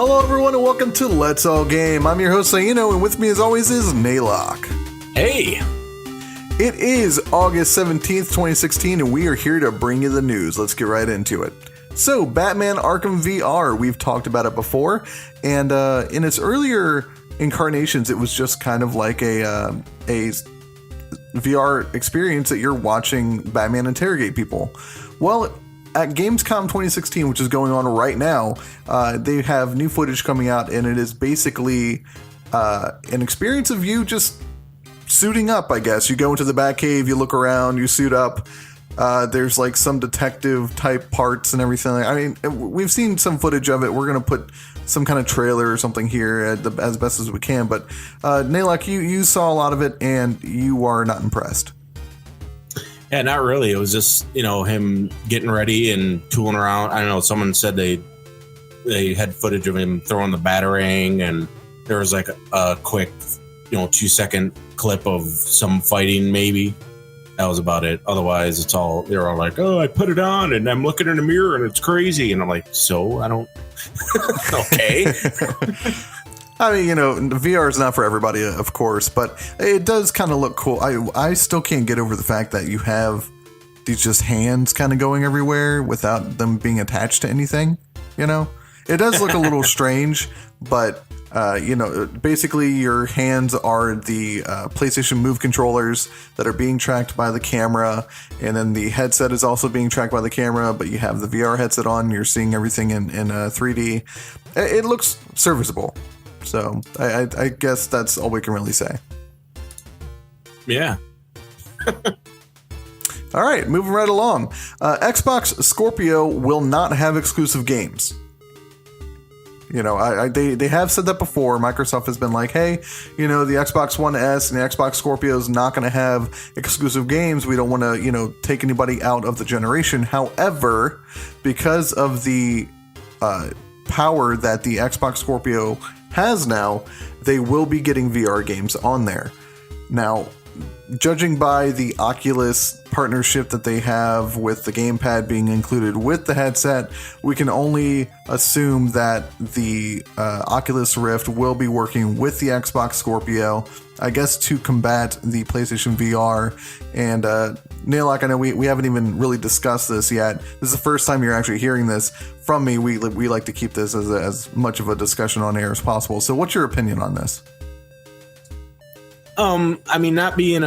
Hello everyone and welcome to Let's All Game. I'm your host Saino and with me as always is Naylock. Hey! It is August 17th, 2016 and we are here to bring you the news. Let's get right into it. So, Batman Arkham VR, we've talked about it before, and in its earlier incarnations it was just kind of like a VR experience that you're watching Batman interrogate people. Well, at Gamescom 2016, which is going on right now, they have new footage coming out, and it is basically an experience of you just suiting up, I guess. You go into the Batcave, you look around, you suit up. There's like some detective type parts and everything. I mean, we've seen some footage of it. We're going to put some kind of trailer or something here as best as we can. But Naylock, you saw a lot of it, and you are not impressed. Yeah, not really. It was just, him getting ready and tooling around. I don't know. Someone said they had footage of him throwing the Batarang, and there was like a quick, 2-second clip of some fighting, maybe. That was about it. Otherwise, they're all like, oh, I put it on and I'm looking in the mirror and it's crazy. And I'm like, so? I don't. Okay. I mean, VR is not for everybody, of course, but it does kind of look cool. I still can't get over the fact that you have these just hands kind of going everywhere without them being attached to anything, It does look a little strange, but, basically your hands are the PlayStation Move controllers that are being tracked by the camera, and then the headset is also being tracked by the camera, but you have the VR headset on, you're seeing everything in 3D. It looks serviceable. So I guess that's all we can really say. Yeah. All right, moving right along. Xbox Scorpio will not have exclusive games. They have said that before. Microsoft has been like, hey, the Xbox One S and the Xbox Scorpio is not going to have exclusive games. We don't want to, take anybody out of the generation. However, because of the power that the Xbox Scorpio has now, they will be getting VR games on there. Now, judging by the Oculus partnership that they have with the gamepad being included with the headset, we can only assume that the Oculus Rift will be working with the Xbox Scorpio, I guess, to combat the PlayStation VR. And Naylock, I know we haven't even really discussed this yet. This is the first time you're actually hearing this from me. We like to keep this as much of a discussion on air as possible. So what's your opinion on this? Not being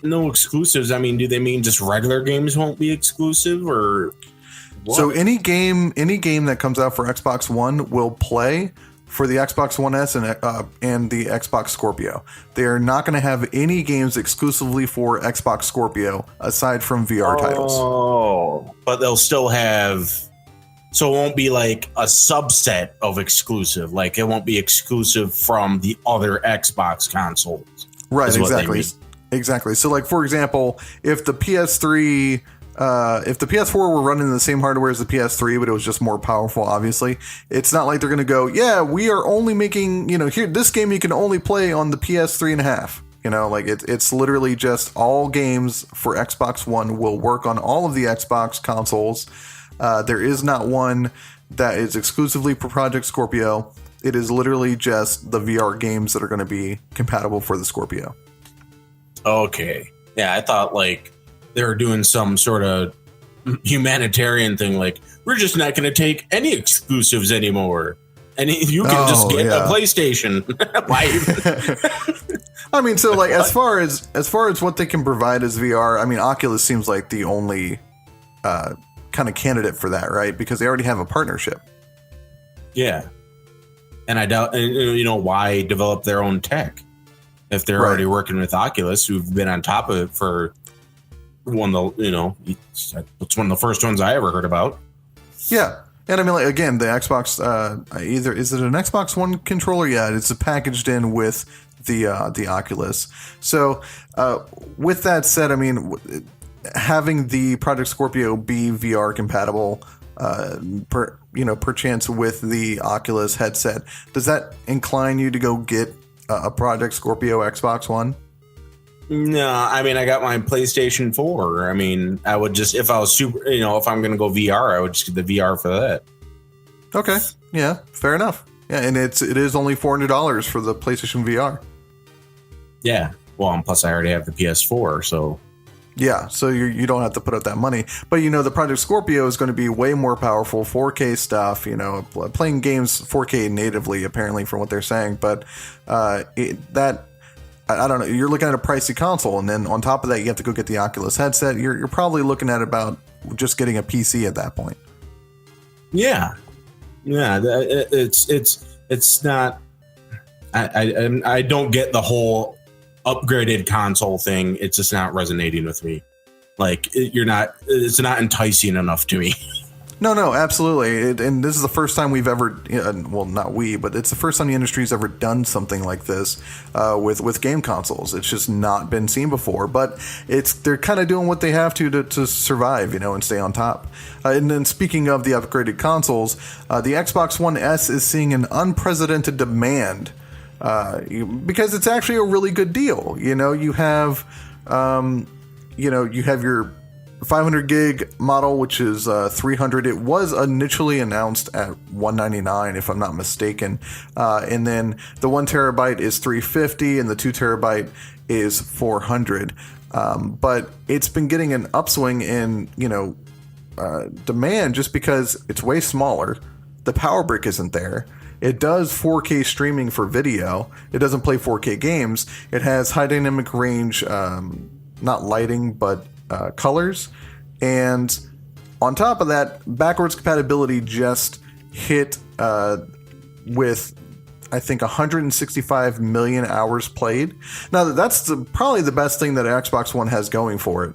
no exclusives. Do they mean just regular games won't be exclusive, or what? So any game that comes out for Xbox One will play for the Xbox One S and the Xbox Scorpio. They are not going to have any games exclusively for Xbox Scorpio aside from VR titles. Oh, but they'll still have. So it won't be like a subset of exclusive. Like it won't be exclusive from the other Xbox consoles. Right, exactly. So, like, for example, if the PS3, if the PS4 were running the same hardware as the PS3, but it was just more powerful, obviously, it's not like they're going to go, yeah, we are only making, here, this game you can only play on the PS3 and a half. It's literally just all games for Xbox One will work on all of the Xbox consoles. There is not one that is exclusively for Project Scorpio. It is literally just the VR games that are going to be compatible for the Scorpio. Okay. Yeah, I thought like they were doing some sort of humanitarian thing. Like, we're just not going to take any exclusives anymore. And you can just get a PlayStation. Why even? So like as far as what they can provide as VR, Oculus seems like the only kind of candidate for that, right? Because they already have a partnership. Yeah. And I doubt, why develop their own tech if they're already working with Oculus, who've been on top of it for it's one of the first ones I ever heard about. Yeah. And again, the Xbox, is it an Xbox One controller? Yeah, it's packaged in with the Oculus. So with that said, having the Project Scorpio be VR compatible, perchance with the Oculus headset, does that incline you to go get a Project Scorpio Xbox One? No, I got my PlayStation 4. I would just, if I was super, if I'm going to go VR, I would just get the VR for that. Okay. Yeah, fair enough. Yeah, and it is only $400 for the PlayStation VR. Yeah. Well, and plus I already have the PS4, so. Yeah, so you don't have to put up that money. But, the Project Scorpio is going to be way more powerful, 4K stuff, playing games 4K natively, apparently, from what they're saying. But I don't know, you're looking at a pricey console, and then on top of that, you have to go get the Oculus headset. You're probably looking at about just getting a PC at that point. Yeah. Yeah, it's not... I don't get the whole upgraded console thing. It's just not resonating with me. Like, it's not enticing enough to me. No, absolutely. And this is the first time we've ever, well, not we, but it's the first time the industry's ever done something like this with game consoles. It's just not been seen before, but they're kind of doing what they have to survive, and stay on top. And then speaking of the upgraded consoles, the Xbox One S is seeing an unprecedented demand because it's actually a really good deal. You have your 500 gig model, which is $300. It was initially announced at $199, if I'm not mistaken. And then the 1 terabyte is $350, and the 2 terabyte is $400. But it's been getting an upswing in demand just because it's way smaller. The power brick isn't there. It does 4K streaming for video. It doesn't play 4K games. It has high dynamic range, not lighting, but colors. And on top of that, backwards compatibility just hit with, I think, 165 million hours played. Now, that's probably the best thing that Xbox One has going for it,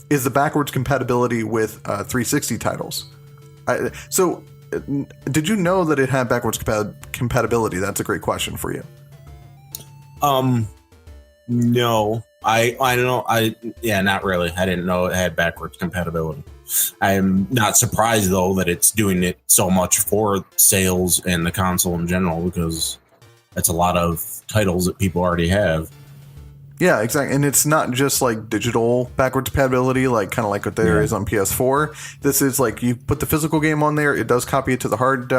is the backwards compatibility with 360 titles. So did you know that it had backwards compatibility? That's a great question for you. No. I don't know. Not really. I didn't know it had backwards compatibility. I'm not surprised, though, that it's doing it so much for sales and the console in general, because that's a lot of titles that people already have. Yeah, exactly. And it's not just like digital backwards compatibility, like kind of like what there is on PS4. This is like you put the physical game on there, it does copy it to the hard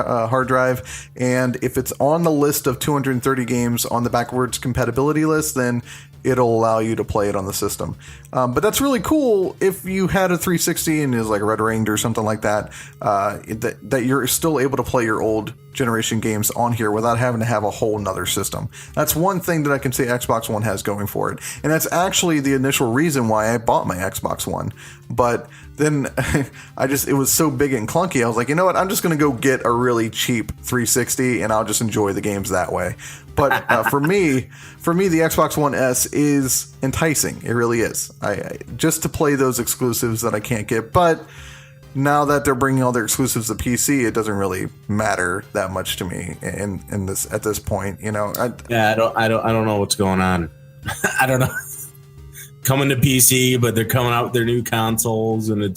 drive, and if it's on the list of 230 games on the backwards compatibility list, then it'll allow you to play it on the system. But that's really cool if you had a 360 and is like red ringed or something like that, that you're still able to play your old generation games on here without having to have a whole nother system. That's one thing that I can say Xbox One has going for it. And that's actually the initial reason why I bought my Xbox One. But then it was so big and clunky. I was like, you know what? I'm just going to go get a really cheap 360 and I'll just enjoy the games that way. But for me, the Xbox One S is enticing. It really is. I just to play those exclusives that I can't get. But now that they're bringing all their exclusives to PC, it doesn't really matter that much to me in this at this point. I don't know what's going on. I don't know. Coming to PC, but they're coming out with their new consoles, and it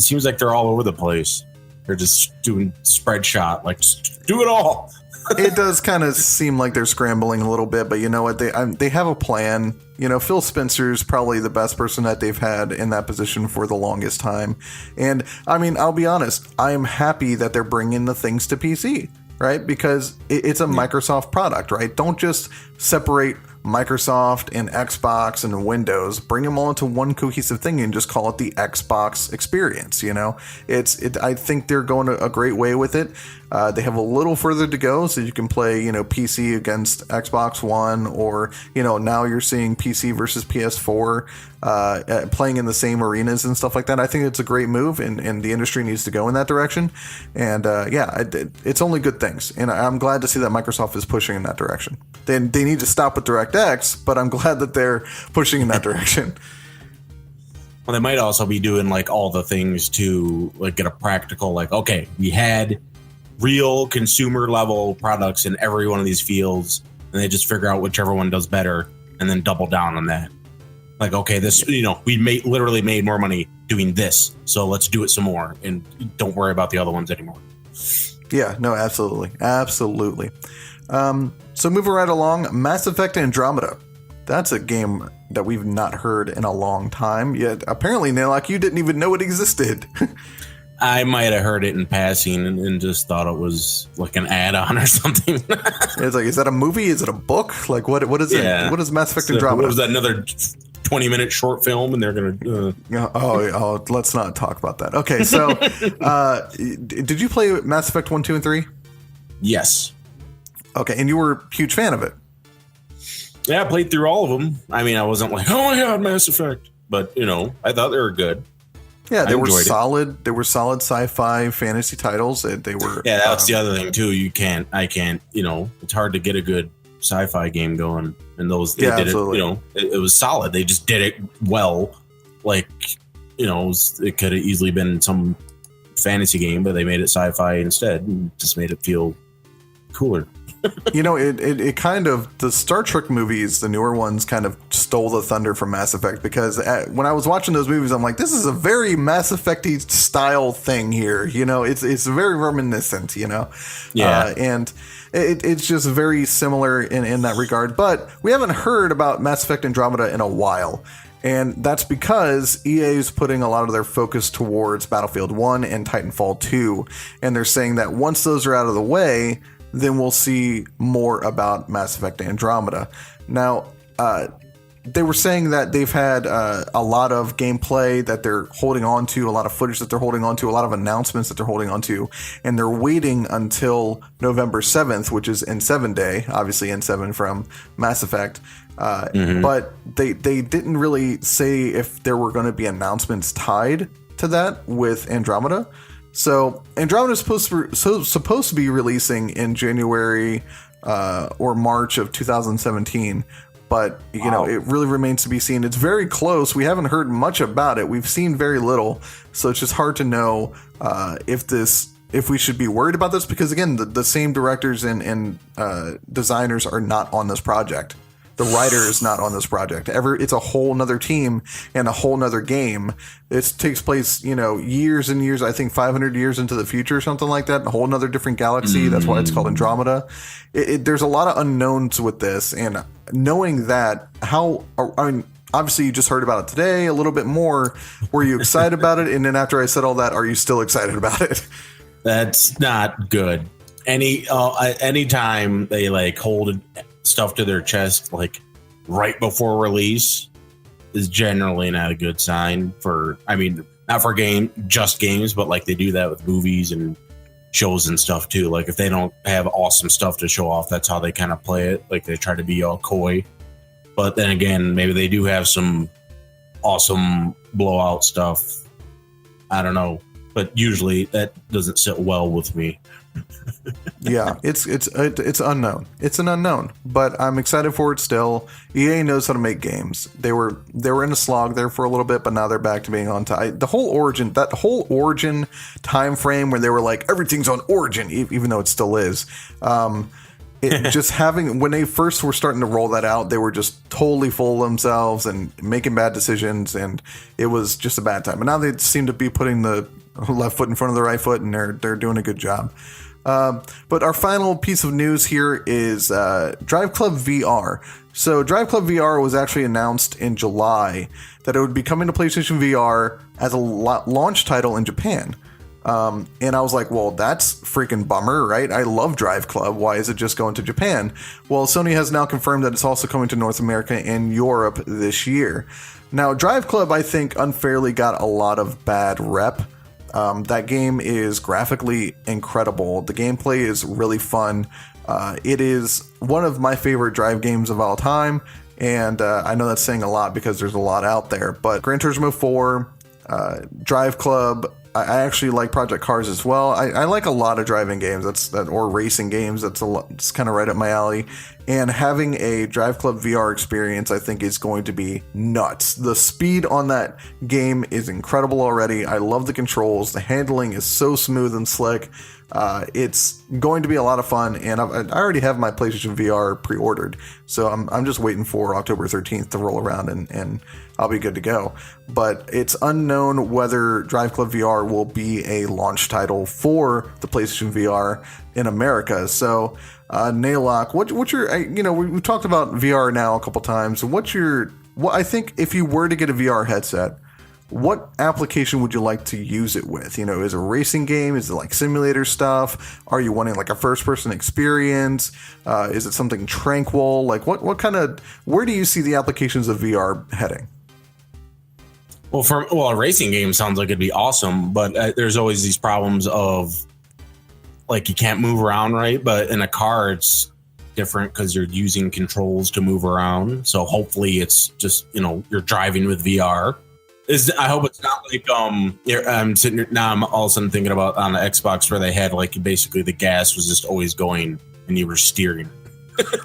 seems like they're all over the place. They're just doing spread shot, like just do it all. It does kind of seem like they're scrambling a little bit, but you know what? They have a plan. Phil Spencer's probably the best person that they've had in that position for the longest time. And I mean, I'll be honest, I'm happy that they're bringing the things to PC, right? Because it's a Microsoft product, right? Don't just separate Microsoft and Xbox and Windows. Bring them all into one cohesive thing and just call it the Xbox experience. I think they're going a great way with it. They have a little further to go, so you can play, PC against Xbox One, or now you're seeing PC versus PS4 playing in the same arenas and stuff like that. I think it's a great move, and the industry needs to go in that direction. And it's only good things, and I'm glad to see that Microsoft is pushing in that direction. They need to stop with DirectX, but I'm glad that they're pushing in that direction. Well, they might also be doing like all the things to like get a practical, like, okay, we had real consumer level products in every one of these fields, and they just figure out whichever one does better and then double down on that. Like, okay, this, we literally made more money doing this, so let's do it some more and don't worry about the other ones anymore. Yeah, no, absolutely. So moving right along, Mass Effect Andromeda. That's a game that we've not heard in a long time. Yet apparently, Nalak, you didn't even know it existed. I might have heard it in passing and just thought it was like an add-on or something. It's like, is that a movie? Is it a book? Like, what is it? What is Mass Effect Andromeda? What was that, another 20-minute short film? And they're going to... let's not talk about that. Okay, so did you play Mass Effect 1, 2, and 3? Yes. Okay, and you were a huge fan of it. Yeah, I played through all of them. I mean, I wasn't like, oh my God, Mass Effect. But, I thought they were good. Yeah, they were solid. They were solid sci-fi fantasy titles. They were. Yeah, that's the other thing too. I can't. It's hard to get a good sci-fi game going. And those, they did absolutely. It was solid. They just did it well. Like, it could have easily been some fantasy game, but they made it sci-fi instead and just made it feel cooler. It kind of, the Star Trek movies, the newer ones, kind of stole the thunder from Mass Effect, because when I was watching those movies, I'm like, this is a very Mass Effect-y style thing here. It's very reminiscent, Yeah. And it's just very similar in that regard. But we haven't heard about Mass Effect Andromeda in a while. And that's because EA is putting a lot of their focus towards Battlefield 1 and Titanfall 2. And they're saying that once those are out of the way, then we'll see more about Mass Effect Andromeda. Now, they were saying that they've had a lot of gameplay that they're holding on to, a lot of footage that they're holding on to, a lot of announcements that they're holding on to, and they're waiting until November 7th, which is N7 Day, obviously N7 from Mass Effect. But they didn't really say if there were going to be announcements tied to that with Andromeda. So Andromeda is supposed to be releasing in January or March of 2017. But, it really remains to be seen. It's very close. We haven't heard much about it. We've seen very little. So it's just hard to know if we should be worried about this. Because, again, the same directors and designers are not on this project. The writer is not on this project. It's a whole nother team and a whole nother game. It takes place, years and years, I think 500 years into the future, something like that. A whole nother different galaxy. That's why it's called Andromeda. There's a lot of unknowns with this. And knowing that, obviously you just heard about it today a little bit more. Were you excited about it? And then after I said all that, are you still excited about it? That's not good. Anytime they hold stuff to their chest right before release is generally not a good sign not for just games, but they do that with movies and shows and stuff too. If they don't have awesome stuff to show off, that's how they kind of play it. They try to be all coy, but then again, maybe they do have some awesome blowout stuff. I don't know, but usually that doesn't sit well with me. Yeah, it's unknown. It's an unknown, but I'm excited for it still. EA knows how to make games. They were in a slog there for a little bit, but now they're back to being on time. That whole Origin time frame where they were like, everything's on Origin, even though it still is. Just when they first were starting to roll that out, they were just totally full of themselves and making bad decisions, and it was just a bad time. But now they seem to be putting the left foot in front of the right foot, and they're doing a good job. But our final piece of news here is Driveclub VR. So Driveclub VR was actually announced in July that it would be coming to PlayStation VR as a launch title in Japan. And I was like, well, that's freaking bummer, right? I love Driveclub. Why is it just going to Japan? Well, Sony has now confirmed that it's also coming to North America and Europe this year. Now, Driveclub, I think, unfairly got a lot of bad rep. That game is graphically incredible. The gameplay is really fun. It is one of my favorite drive games of all time. And I know that's saying a lot because there's a lot out there. But Gran Turismo 4, Driveclub, I actually like Project Cars as well. I like a lot of driving games or racing games. It's kind of right up my alley. And having a Driveclub VR experience, I think, is going to be nuts. The speed on that game is incredible already. I love the controls. The handling is so smooth and slick. It's going to be a lot of fun, and I already have my PlayStation VR pre-ordered, so I'm just waiting for October 13th to roll around and I'll be good to go. But it's unknown whether Driveclub VR will be a launch title for the PlayStation VR in America. So, Naylock, what's your we've talked about VR now a couple times. What I think if you were to get a VR headset, what application would you like to use it with? Is it a racing game? Is it like simulator stuff? Are you wanting like a first-person experience? Is it something tranquil? Like where do you see the applications of VR heading? Well, a racing game sounds like it'd be awesome, but there's always these problems of like you can't move around right, but in a car it's different because you're using controls to move around. So hopefully it's just you're driving with VR. I hope it's not like I'm sitting here, now I'm all of a sudden thinking about on the Xbox where they had like basically the gas was just always going and you were steering.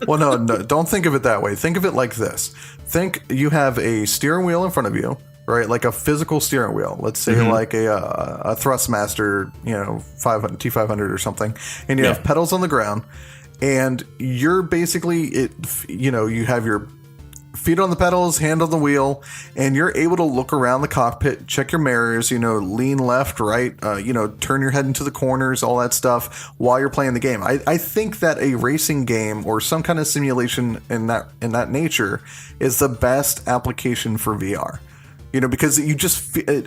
Well, no, don't think of it that way. Think of it like this. Think you have a steering wheel in front of you, right? Like a physical steering wheel. Let's say like a Thrustmaster, 500, T500 or something, and you have pedals on the ground, and you're basically you have your feet on the pedals, hand on the wheel, and you're able to look around the cockpit, check your mirrors, lean left, right, turn your head into the corners, all that stuff while you're playing the game. I think that a racing game or some kind of simulation in that nature is the best application for VR. Because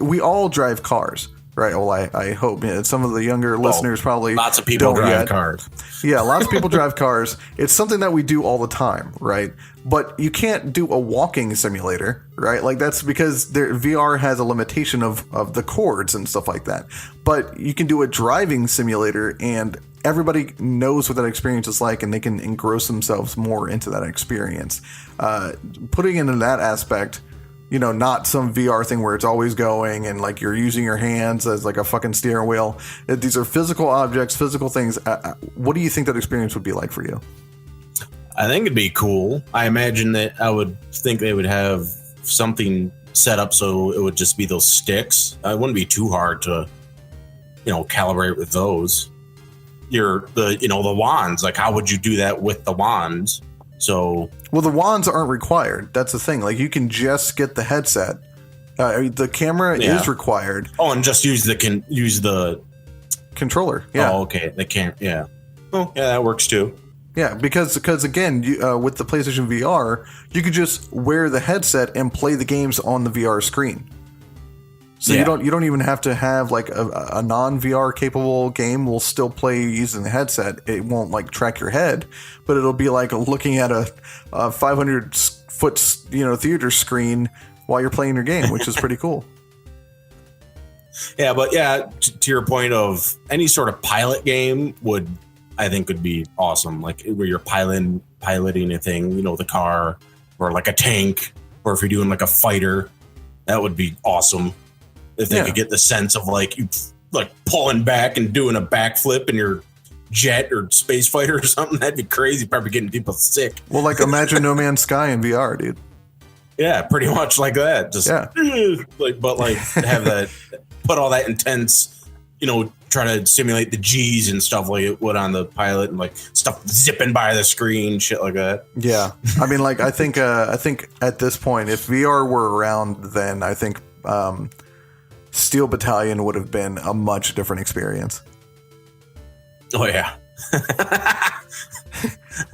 we all drive cars, right? Well, I hope some of the younger listeners probably lots of people drive cars. Yeah, lots of people drive cars. It's something that we do all the time, right? But you can't do a walking simulator, right? Like that's because VR has a limitation of the cords and stuff like that. But you can do a driving simulator, and everybody knows what that experience is like, and they can engross themselves more into that experience. Putting into that aspect, not some VR thing where it's always going and like you're using your hands as like a fucking steering wheel. These are physical objects, physical things. What do you think that experience would be like for you? I think it'd be cool. I imagine that I would think they would have something set up so it would just be those sticks. It wouldn't be too hard to, calibrate with those. The wands, like how would you do that with the wands? So, well, the wands aren't required. That's the thing. Like you can just get the headset. The camera is required. Oh, and just use the controller. Yeah. Oh, okay. The camera. Yeah. Oh, yeah, that works too. Yeah, because again, with the PlayStation VR, you could just wear the headset and play the games on the VR screen. So you don't even have to have like a non-VR capable game will still play using the headset. It won't like track your head, but it'll be like looking at a 500-foot theater screen while you're playing your game, which is pretty cool. Yeah, but to your point of any sort of pilot game would be awesome. Like where you're piloting a thing, the car or like a tank, or if you're doing like a fighter, that would be awesome. If they could get the sense of like you like pulling back and doing a backflip in your jet or space fighter or something, that'd be crazy. Probably getting people sick. Well, like imagine No Man's Sky in VR, dude. Yeah, pretty much like that. Just have that, put all that intense, try to simulate the G's and stuff like it would on the pilot, and like stuff zipping by the screen, shit like that. Yeah, I mean, like I think at this point, if VR were around, then I think Steel Battalion would have been a much different experience. Oh yeah.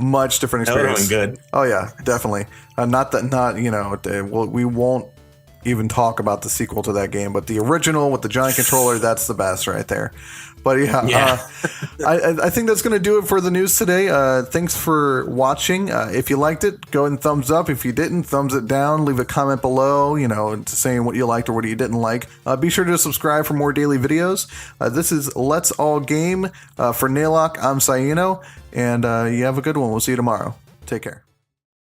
Much different experience. That would have been good. Oh yeah, definitely. We won't even talk about the sequel to that game, but the original with the giant controller, that's the best right there. But I think that's going to do it for the news today. Thanks for watching. If you liked it, go ahead and thumbs up. If you didn't, thumbs it down. Leave a comment below, saying what you liked or what you didn't like. Be sure to subscribe for more daily videos. This is Let's All Game. For Naillock, I'm Sayino, and you have a good one. We'll see you tomorrow. Take care.